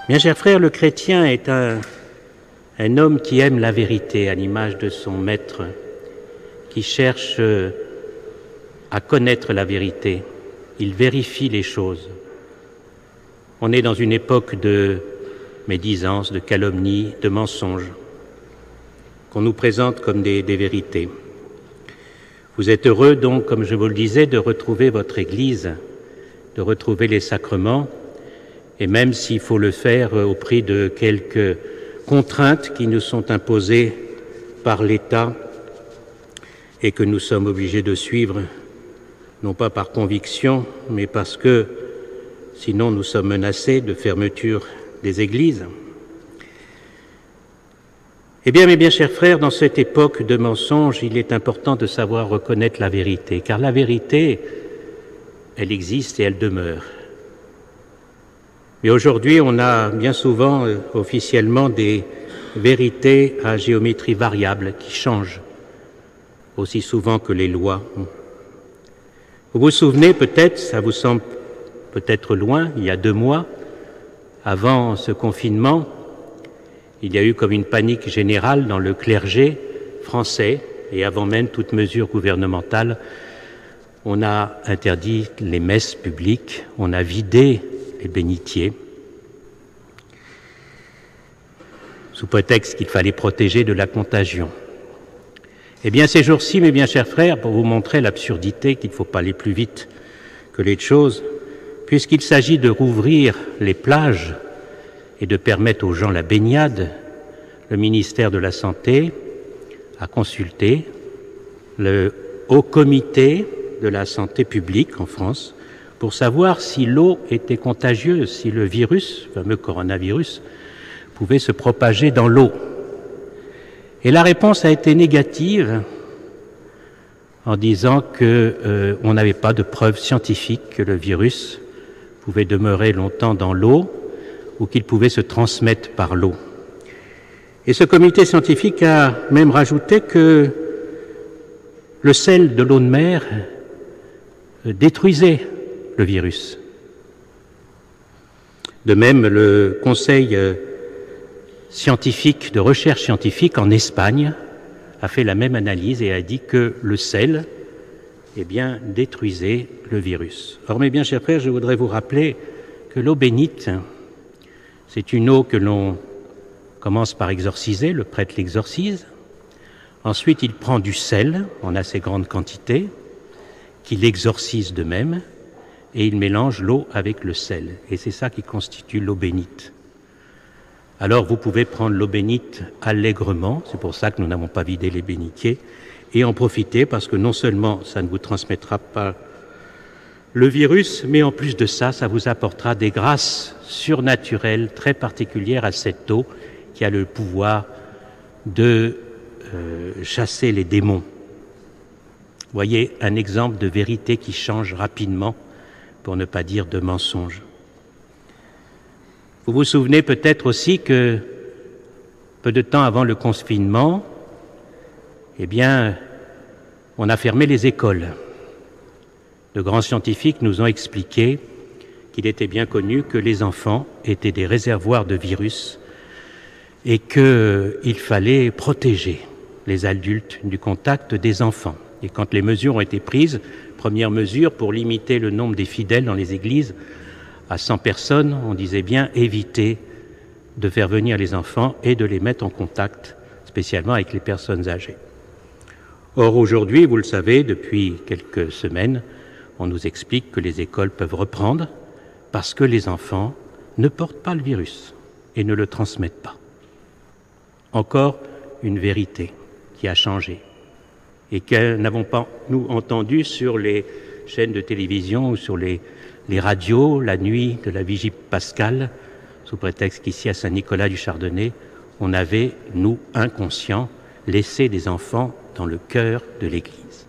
Bien, chers frères, le chrétien est un homme qui aime la vérité, à l'image de son maître, qui cherche à connaître la vérité. Il vérifie les choses. On est dans une époque de médisance, de calomnie, de mensonges, qu'on nous présente comme des vérités. Vous êtes heureux donc, comme je vous le disais, de retrouver votre Église, de retrouver les sacrements, et même s'il faut le faire au prix de quelques contraintes qui nous sont imposées par l'État et que nous sommes obligés de suivre, non pas par conviction, mais parce que sinon nous sommes menacés de fermeture des églises. Eh bien, mes bien chers frères, dans cette époque de mensonges, il est important de savoir reconnaître la vérité, car la vérité, elle existe et elle demeure. Mais aujourd'hui, on a bien souvent officiellement des vérités à géométrie variable qui changent aussi souvent que les lois. Vous vous souvenez peut-être, ça vous semble peut-être loin, il y a 2 mois, avant ce confinement, il y a eu comme une panique générale dans le clergé français, et avant même toute mesure gouvernementale, on a interdit les messes publiques, on a vidé les bénitiers, sous prétexte qu'il fallait protéger de la contagion. Eh bien, ces jours-ci, mes bien chers frères, pour vous montrer l'absurdité, qu'il ne faut pas aller plus vite que les choses, puisqu'il s'agit de rouvrir les plages et de permettre aux gens la baignade, le ministère de la Santé a consulté le Haut Comité de la Santé publique en France pour savoir si l'eau était contagieuse, si le virus, le fameux coronavirus, pouvait se propager dans l'eau. Et la réponse a été négative en disant qu'on n'avait pas de preuves scientifiques que le virus pouvait demeurer longtemps dans l'eau ou qu'il pouvait se transmettre par l'eau. Et ce comité scientifique a même rajouté que le sel de l'eau de mer détruisait le virus. De même, le Conseil scientifique, de recherche scientifique en Espagne a fait la même analyse et a dit que le sel, eh bien, détruisait le virus. Or, mes bien chers frères, je voudrais vous rappeler que l'eau bénite, c'est une eau que l'on commence par exorciser, le prêtre l'exorcise. Ensuite, il prend du sel en assez grande quantité, qu'il exorcise de même, et il mélange l'eau avec le sel. Et c'est ça qui constitue l'eau bénite. Alors, vous pouvez prendre l'eau bénite allègrement, c'est pour ça que nous n'avons pas vidé les bénitiers, et en profiter parce que non seulement ça ne vous transmettra pas le virus, mais en plus de ça, ça vous apportera des grâces surnaturelles très particulières à cette eau qui a le pouvoir de chasser les démons. Voyez un exemple de vérité qui change rapidement, pour ne pas dire de mensonge. Vous vous souvenez peut-être aussi que peu de temps avant le confinement, eh bien, on a fermé les écoles. De grands scientifiques nous ont expliqué qu'il était bien connu que les enfants étaient des réservoirs de virus et qu'il fallait protéger les adultes du contact des enfants. Et quand les mesures ont été prises, première mesure pour limiter le nombre des fidèles dans les églises à 100 personnes, on disait bien éviter de faire venir les enfants et de les mettre en contact, spécialement avec les personnes âgées. Or, aujourd'hui, vous le savez, depuis quelques semaines, on nous explique que les écoles peuvent reprendre parce que les enfants ne portent pas le virus et ne le transmettent pas. Encore une vérité qui a changé et que n'avons pas, nous, entendu sur les chaînes de télévision ou sur les radios la nuit de la vigie pascale, sous prétexte qu'ici à Saint-Nicolas du Chardonnay, on avait, nous, inconscients, laissé des enfants dans le cœur de l'Église.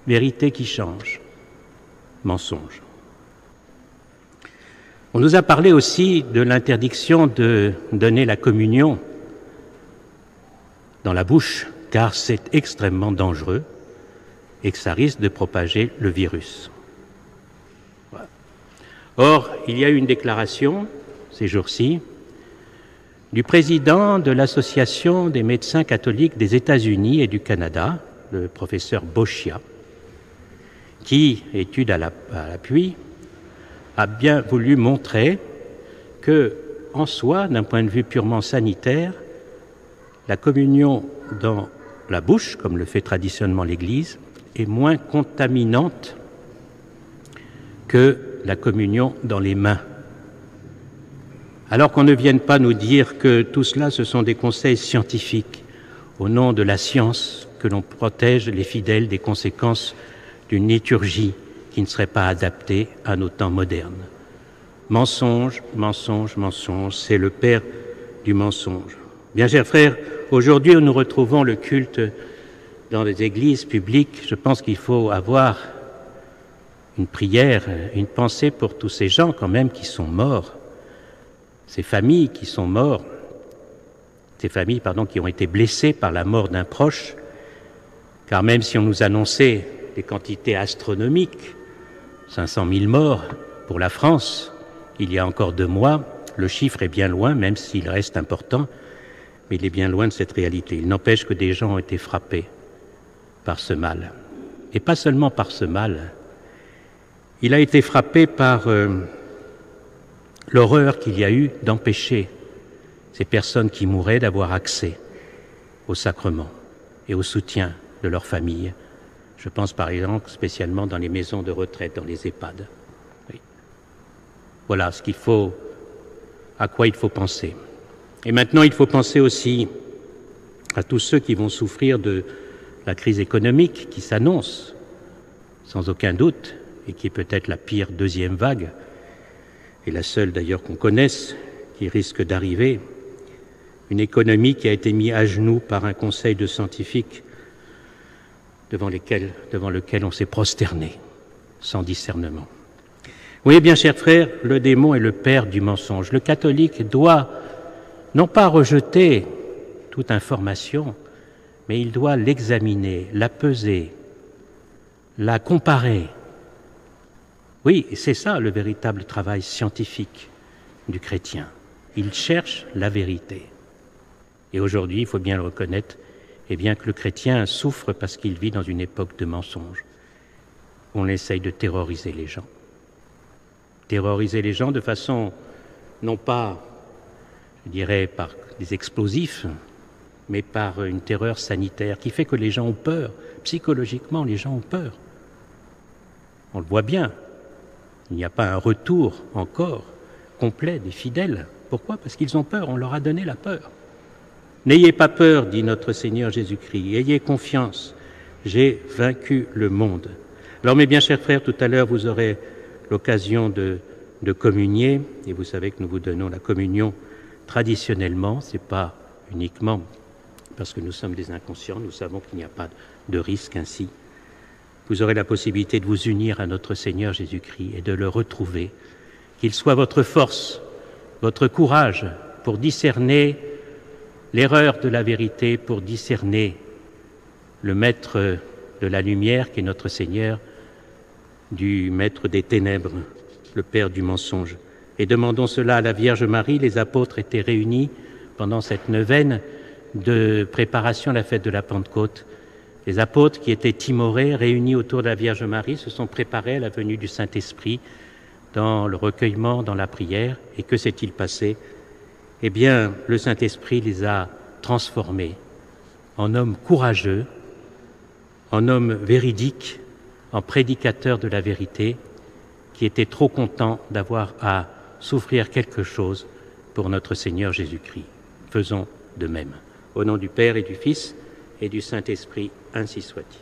Vérité qui change, mensonge. On nous a parlé aussi de l'interdiction de donner la communion dans la bouche, car c'est extrêmement dangereux et que ça risque de propager le virus. Or, il y a eu une déclaration, ces jours-ci, du président de l'Association des médecins catholiques des États-Unis et du Canada, le professeur Boschia, qui, étude à l'appui, a bien voulu montrer que, en soi, d'un point de vue purement sanitaire, la communion dans la bouche, comme le fait traditionnellement l'Église, est moins contaminante que la communion dans les mains. Alors qu'on ne vienne pas nous dire que tout cela, ce sont des conseils scientifiques, au nom de la science, que l'on protège les fidèles des conséquences d'une liturgie qui ne serait pas adaptée à nos temps modernes. Mensonge, mensonge, mensonge, c'est le père du mensonge. Bien, chers frères, aujourd'hui, nous retrouvons le culte dans les églises publiques. Je pense qu'il faut avoir une prière, une pensée pour tous ces gens quand même qui sont morts, ces familles qui sont mortes, ces familles, qui ont été blessées par la mort d'un proche, car même si on nous annonçait des quantités astronomiques, 500 000 morts pour la France, il y a encore 2 mois, le chiffre est bien loin, même s'il reste important, mais il est bien loin de cette réalité. Il n'empêche que des gens ont été frappés par ce mal. Et pas seulement par ce mal, il a été frappé par l'horreur qu'il y a eu d'empêcher ces personnes qui mouraient d'avoir accès au sacrement et au soutien de leur famille. Je pense par exemple spécialement dans les maisons de retraite, dans les EHPAD. Oui. Voilà à quoi il faut penser. Et maintenant, il faut penser aussi à tous ceux qui vont souffrir de la crise économique qui s'annonce, sans aucun doute, et qui est peut-être la pire 2e vague, et la seule d'ailleurs qu'on connaisse, qui risque d'arriver. Une économie qui a été mise à genoux par un conseil de scientifiques devant lequel on s'est prosterné, sans discernement. Vous voyez bien, chers frères, le démon est le père du mensonge. Le catholique doit non pas rejeter toute information, mais il doit l'examiner, la peser, la comparer. Oui, c'est ça le véritable travail scientifique du chrétien. Il cherche la vérité. Et aujourd'hui, il faut bien le reconnaître, que le chrétien souffre parce qu'il vit dans une époque de mensonges. On essaye de terroriser les gens. Terroriser les gens de façon, non pas, je dirais, par des explosifs, mais par une terreur sanitaire qui fait que les gens ont peur. Psychologiquement, les gens ont peur. On le voit bien. Il n'y a pas un retour encore complet des fidèles. Pourquoi? Parce qu'ils ont peur, on leur a donné la peur. N'ayez pas peur, dit notre Seigneur Jésus-Christ, ayez confiance, j'ai vaincu le monde. Alors mes bien chers frères, tout à l'heure vous aurez l'occasion de communier, et vous savez que nous vous donnons la communion traditionnellement, ce n'est pas uniquement parce que nous sommes des inconscients, nous savons qu'il n'y a pas de risque ainsi. Vous aurez la possibilité de vous unir à notre Seigneur Jésus-Christ et de le retrouver, qu'il soit votre force, votre courage pour discerner l'erreur de la vérité, pour discerner le maître de la lumière qui est notre Seigneur, du maître des ténèbres, le père du mensonge. Et demandons cela à la Vierge Marie. Les apôtres étaient réunis pendant cette neuvaine de préparation à la fête de la Pentecôte. Les apôtres qui étaient timorés, réunis autour de la Vierge Marie, se sont préparés à la venue du Saint-Esprit dans le recueillement, dans la prière. Et que s'est-il passé? Eh bien, le Saint-Esprit les a transformés en hommes courageux, en hommes véridiques, en prédicateurs de la vérité, qui étaient trop contents d'avoir à souffrir quelque chose pour notre Seigneur Jésus-Christ. Faisons de même. Au nom du Père et du Fils et du Saint-Esprit, ainsi soit-il.